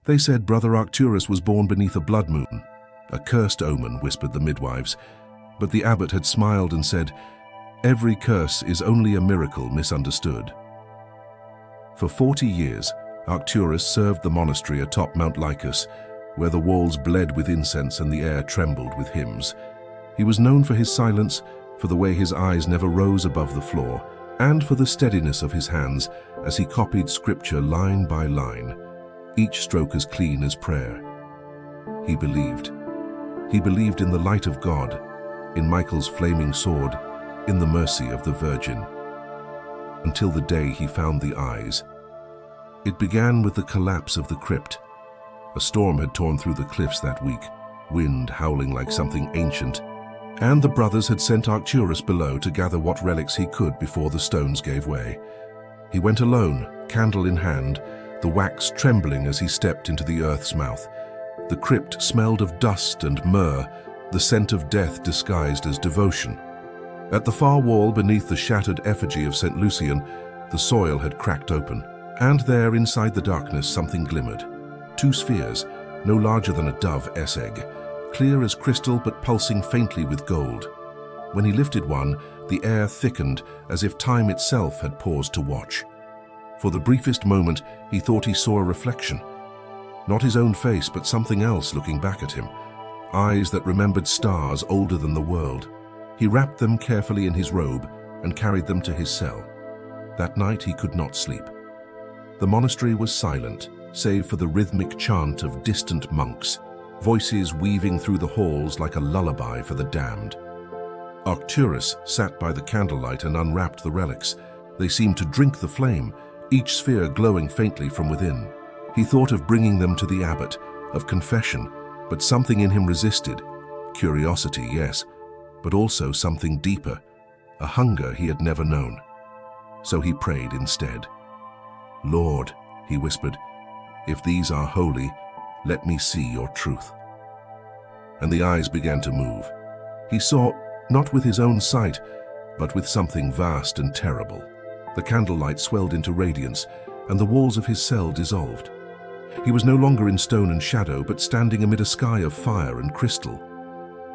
They said Brother Arcturus was born beneath a blood moon. A cursed omen, whispered the midwives. But the abbot had smiled and said, "Every curse is only a miracle misunderstood." For 40 years, Arcturus served the monastery atop Mount Lycus, where the walls bled with incense and the air trembled with hymns. He was known for his silence, for the way his eyes never rose above the floor, and for the steadiness of his hands as he copied scripture line by line, each stroke as clean as prayer. He believed. He believed in the light of God, in Michael's flaming sword, in the mercy of the Virgin. Until the day he found the eyes. It began with the collapse of the crypt. A storm had torn through the cliffs that week, wind howling like something ancient, and the brothers had sent Arcturus below to gather what relics he could before the stones gave way. He went alone, candle in hand, the wax trembling as he stepped into the earth's mouth. The crypt smelled of dust and myrrh, the scent of death disguised as devotion. At the far wall beneath the shattered effigy of St. Lucian, the soil had cracked open, and there inside the darkness something glimmered. 2 spheres, no larger than a dove's egg, clear as crystal but pulsing faintly with gold. When he lifted one, the air thickened as if time itself had paused to watch. For the briefest moment, he thought he saw a reflection. Not his own face, but something else looking back at him. Eyes that remembered stars older than the world. He wrapped them carefully in his robe and carried them to his cell. That night he could not sleep. The monastery was silent, save for the rhythmic chant of distant monks, voices weaving through the halls like a lullaby for the damned. Arcturus sat by the candlelight and unwrapped the relics. They seemed to drink the flame, each sphere glowing faintly from within. He thought of bringing them to the abbot, of confession, but something in him resisted. Curiosity, yes, but also something deeper, a hunger he had never known. So he prayed instead. "Lord," he whispered, "if these are holy, let me see your truth." And the eyes began to move. He saw, not with his own sight, but with something vast and terrible. The candlelight swelled into radiance, and the walls of his cell dissolved. He was no longer in stone and shadow, but standing amid a sky of fire and crystal.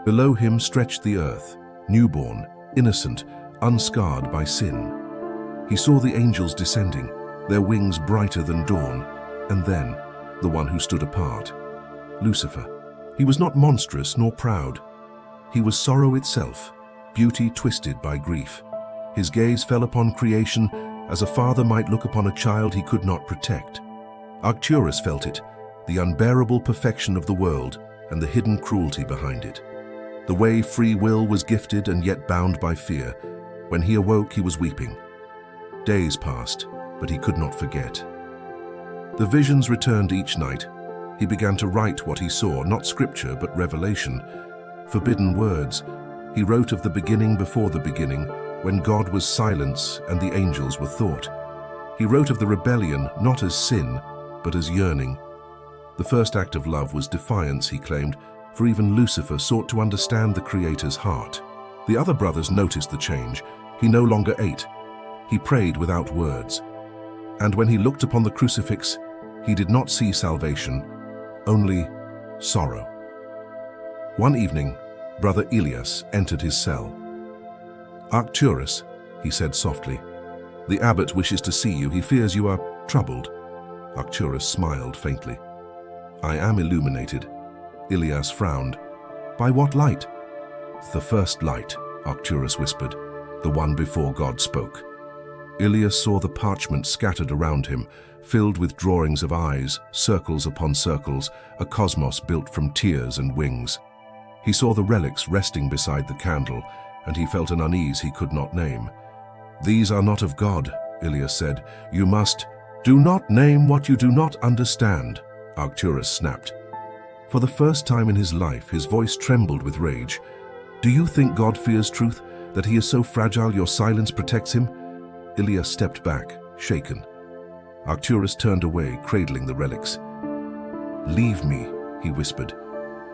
Below him stretched the earth, newborn, innocent, unscarred by sin. He saw the angels descending, their wings brighter than dawn, and then the one who stood apart, Lucifer. He was not monstrous nor proud. He was sorrow itself, beauty twisted by grief. His gaze fell upon creation as a father might look upon a child he could not protect. Arcturus felt it, the unbearable perfection of the world and the hidden cruelty behind it. The way free will was gifted and yet bound by fear. When he awoke, he was weeping. Days passed, but he could not forget. The visions returned each night. He began to write what he saw, not scripture, but revelation. Forbidden words. He wrote of the beginning before the beginning, when God was silence and the angels were thought. He wrote of the rebellion, not as sin, but as yearning. The first act of love was defiance, he claimed, for even Lucifer sought to understand the Creator's heart. The other brothers noticed the change. He no longer ate. He prayed without words. And when he looked upon the crucifix, he did not see salvation, only sorrow. One evening, Brother Elias entered his cell. "Arcturus," he said softly, "the abbot wishes to see you. He fears you are troubled." Arcturus smiled faintly. "I am illuminated." Elias frowned. "By what light?" "The first light," Arcturus whispered, "the one before God spoke." Elias saw the parchment scattered around him, filled with drawings of eyes, circles upon circles, a cosmos built from tears and wings. He saw the relics resting beside the candle, and he felt an unease he could not name. "These are not of God," Elias said. "You must—" "Do not name what you do not understand," Arcturus snapped. For the first time in his life, his voice trembled with rage. "Do you think God fears truth, that he is so fragile your silence protects him?" Elias stepped back, shaken. Arcturus turned away, cradling the relics. "Leave me," he whispered,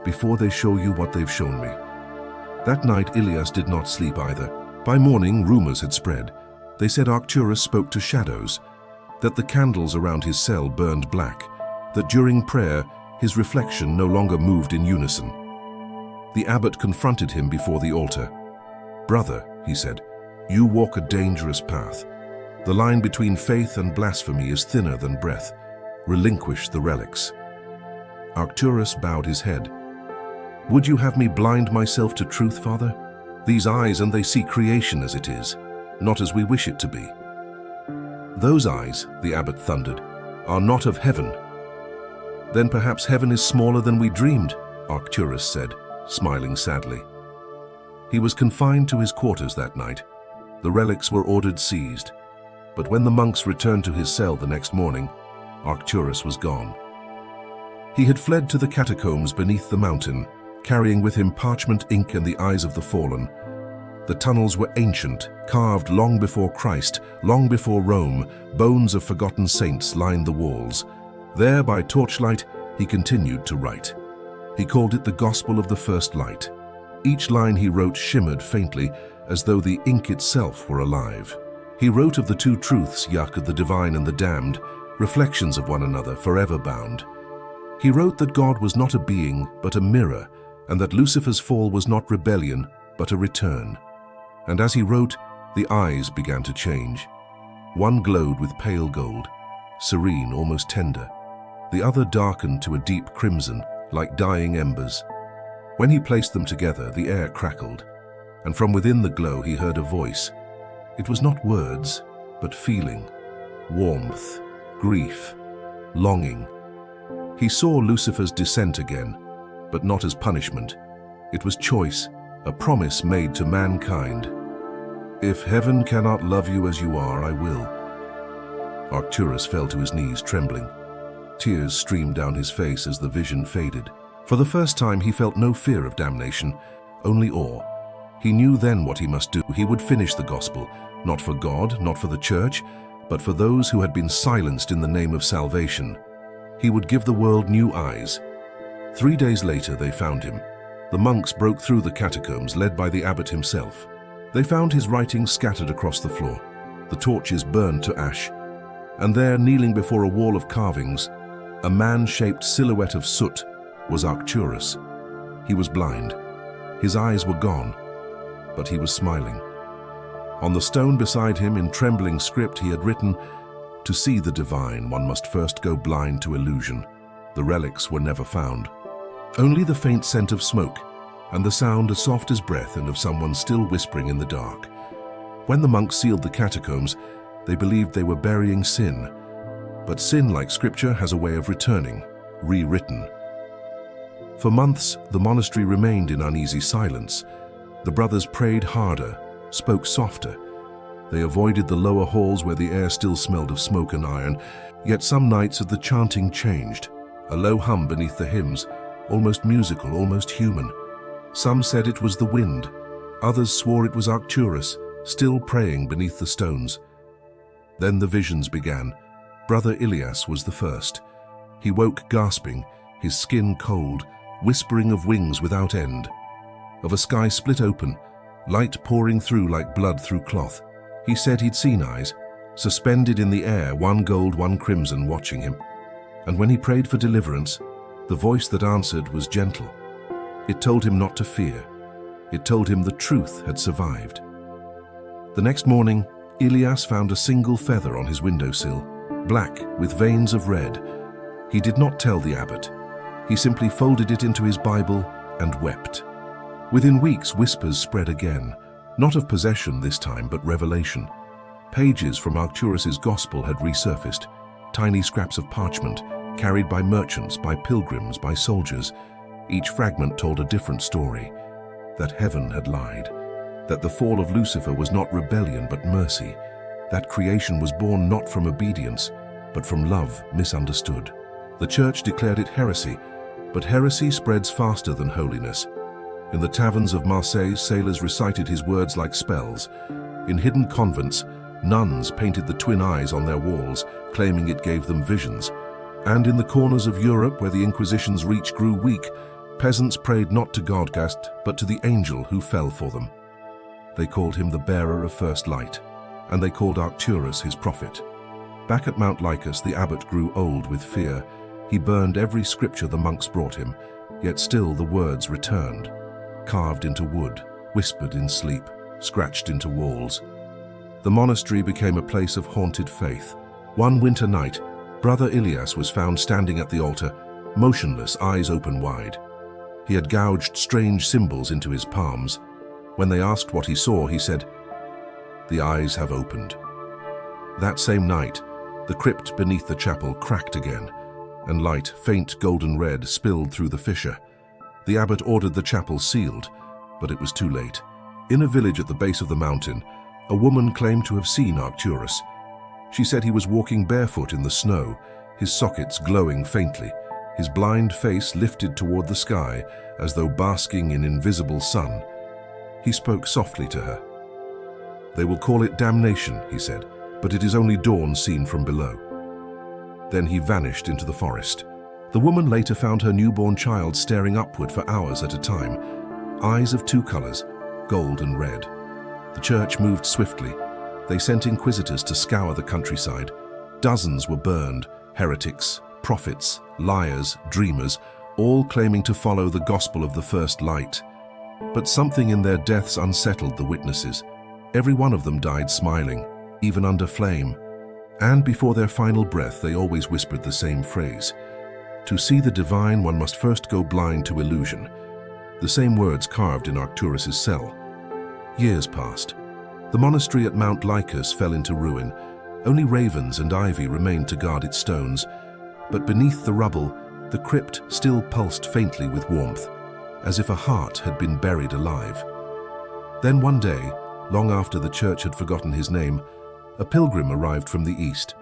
"before they show you what they've shown me." That night, Elias did not sleep either. By morning, rumors had spread. They said Arcturus spoke to shadows, that the candles around his cell burned black, that during prayer, his reflection no longer moved in unison. The abbot confronted him before the altar. "Brother," he said, "you walk a dangerous path. The line between faith and blasphemy is thinner than breath. Relinquish the relics." Arcturus bowed his head. "Would you have me blind myself to truth, Father? These eyes, and they see creation as it is, not as we wish it to be." "Those eyes," the abbot thundered, "are not of heaven." "Then perhaps heaven is smaller than we dreamed," Arcturus said, smiling sadly. He was confined to his quarters that night. The relics were ordered seized. But when the monks returned to his cell the next morning, Arcturus was gone. He had fled to the catacombs beneath the mountain, carrying with him parchment ink and the eyes of the fallen. The tunnels were ancient, carved long before Christ, long before Rome. Bones of forgotten saints lined the walls. There, by torchlight, he continued to write. He called it the Gospel of the First Light. Each line he wrote shimmered faintly, as though the ink itself were alive. He wrote of the two truths, Yuck, of the divine and the damned, reflections of one another, forever bound. He wrote that God was not a being, but a mirror, and that Lucifer's fall was not rebellion, but a return. And as he wrote, the eyes began to change. One glowed with pale gold, serene, almost tender. The other darkened to a deep crimson, like dying embers. When he placed them together, the air crackled, and from within the glow he heard a voice. It was not words, but feeling, warmth, grief, longing. He saw Lucifer's descent again, but not as punishment. It was choice, a promise made to mankind. "If heaven cannot love you as you are, I will." Arcturus fell to his knees, trembling. Tears streamed down his face as the vision faded. For the first time, he felt no fear of damnation, only awe. He knew then what he must do. He would finish the gospel, not for God, not for the church, but for those who had been silenced in the name of salvation. He would give the world new eyes. 3 days later, they found him. The monks broke through the catacombs, led by the abbot himself. They found his writings scattered across the floor, the torches burned to ash, and there, kneeling before a wall of carvings, a man-shaped silhouette of soot, was Arcturus. He was blind. His eyes were gone, but he was smiling. On the stone beside him, in trembling script, he had written, "To see the divine, one must first go blind to illusion." The relics were never found. Only the faint scent of smoke, and the sound as soft as breath and of someone still whispering in the dark. When the monks sealed the catacombs, they believed they were burying sin. But sin, like scripture, has a way of returning, rewritten. For months, the monastery remained in uneasy silence. The brothers prayed harder, spoke softer. They avoided the lower halls where the air still smelled of smoke and iron, yet some nights the chanting changed. A low hum beneath the hymns, almost musical, almost human. Some said it was the wind. Others swore it was Arcturus, still praying beneath the stones. Then the visions began. Brother Ilias was the first. He woke gasping, his skin cold, whispering of wings without end, of a sky split open, light pouring through like blood through cloth. He said he'd seen eyes, suspended in the air, one gold, one crimson, watching him. And when he prayed for deliverance, the voice that answered was gentle. It told him not to fear. It told him the truth had survived. The next morning, Ilias found a single feather on his windowsill, black with veins of red. He did not tell the abbot. He simply folded it into his Bible and wept. Within weeks, whispers spread again, not of possession this time, but revelation. Pages from Arcturus's gospel had resurfaced, tiny scraps of parchment, carried by merchants, by pilgrims, by soldiers. Each fragment told a different story, that heaven had lied, that the fall of Lucifer was not rebellion but mercy, that creation was born not from obedience, but from love misunderstood. The church declared it heresy, but heresy spreads faster than holiness. In the taverns of Marseille, sailors recited his words like spells. In hidden convents, nuns painted the twin eyes on their walls, claiming it gave them visions. And in the corners of Europe, where the Inquisition's reach grew weak, peasants prayed not to Godgast, but to the angel who fell for them. They called him the bearer of first light, and they called Arcturus his prophet. Back at Mount Lycus, the abbot grew old with fear. He burned every scripture the monks brought him, yet still the words returned, carved into wood, whispered in sleep, scratched into walls. The monastery became a place of haunted faith. One winter night, Brother Ilias was found standing at the altar, motionless, eyes open wide. He had gouged strange symbols into his palms. When they asked what he saw, he said, "The eyes have opened." That same night, the crypt beneath the chapel cracked again, and light, faint golden red, spilled through the fissure. The abbot ordered the chapel sealed, but it was too late. In a village at the base of the mountain, a woman claimed to have seen Arcturus. She said he was walking barefoot in the snow, his sockets glowing faintly, his blind face lifted toward the sky as though basking in invisible sun. He spoke softly to her. "They will call it damnation," he said, "but it is only dawn seen from below." Then he vanished into the forest. The woman later found her newborn child staring upward for hours at a time, eyes of two colors, gold and red. The church moved swiftly. They sent inquisitors to scour the countryside. Dozens were burned, heretics, prophets, liars, dreamers, all claiming to follow the gospel of the first light. But something in their deaths unsettled the witnesses. Every one of them died smiling, even under flame. And before their final breath, they always whispered the same phrase: "To see the divine, one must first go blind to illusion." The same words carved in Arcturus's cell. Years passed. The monastery at Mount Lycus fell into ruin. Only ravens and ivy remained to guard its stones. But beneath the rubble, the crypt still pulsed faintly with warmth, as if a heart had been buried alive. Then one day, long after the church had forgotten his name, a pilgrim arrived from the east.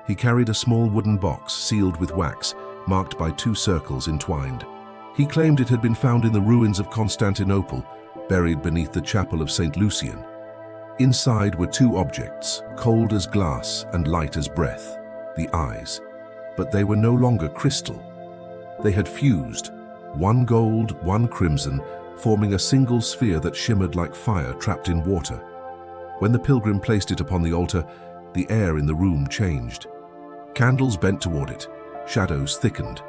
He carried a small wooden box sealed with wax, marked by two circles entwined. He claimed it had been found in the ruins of Constantinople, buried beneath the chapel of St. Lucian. Inside were two objects, cold as glass and light as breath, the eyes. But they were no longer crystal. They had fused, one gold, one crimson, forming a single sphere that shimmered like fire trapped in water. When the pilgrim placed it upon the altar, the air in the room changed. Candles bent toward it, shadows thickened,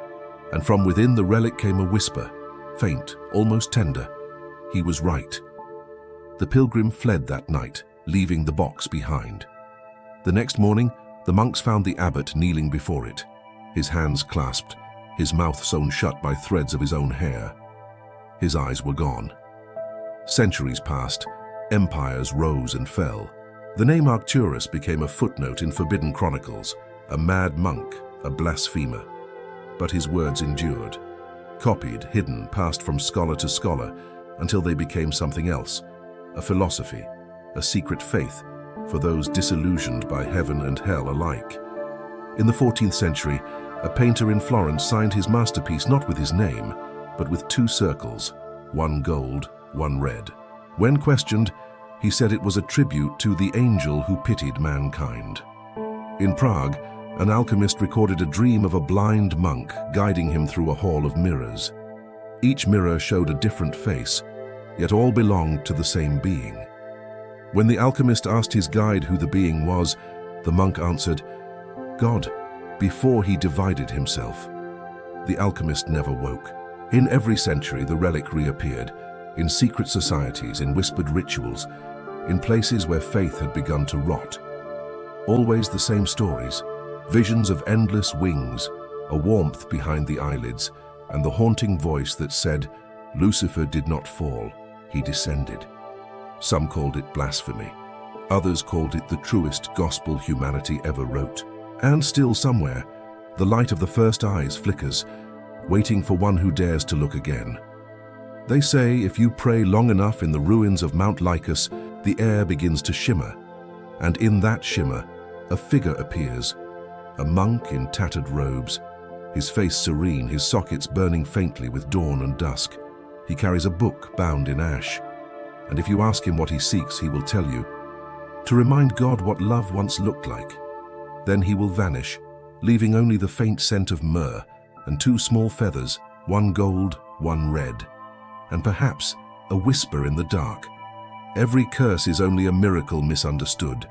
and from within the relic came a whisper, faint, almost tender. He was right. The pilgrim fled that night, leaving the box behind. The next morning, the monks found the abbot kneeling before it, his hands clasped, his mouth sewn shut by threads of his own hair. His eyes were gone. Centuries passed. Empires rose and fell. The name Arcturus became a footnote in forbidden chronicles, a mad monk, a blasphemer. But his words endured. Copied, hidden, passed from scholar to scholar, until they became something else, a philosophy, a secret faith for those disillusioned by heaven and hell alike. In the 14th century, a painter in Florence signed his masterpiece not with his name, but with two circles, one gold, one red. When questioned, he said it was a tribute to the angel who pitied mankind. In Prague, an alchemist recorded a dream of a blind monk guiding him through a hall of mirrors. Each mirror showed a different face, yet all belonged to the same being. When the alchemist asked his guide who the being was, the monk answered, "God, before he divided himself." The alchemist never woke. In every century, the relic reappeared, in secret societies, in whispered rituals, in places where faith had begun to rot. Always the same stories, visions of endless wings, a warmth behind the eyelids, and the haunting voice that said, "Lucifer did not fall, he descended." Some called it blasphemy. Others called it the truest gospel humanity ever wrote. And still somewhere, the light of the first eyes flickers, waiting for one who dares to look again. They say if you pray long enough in the ruins of Mount Lycus, the air begins to shimmer, and in that shimmer, a figure appears, a monk in tattered robes, his face serene, his sockets burning faintly with dawn and dusk. He carries a book bound in ash, and if you ask him what he seeks, he will tell you, to remind God what love once looked like. Then he will vanish, leaving only the faint scent of myrrh and two small feathers, one gold, one red, and perhaps a whisper in the dark. Every curse is only a miracle misunderstood.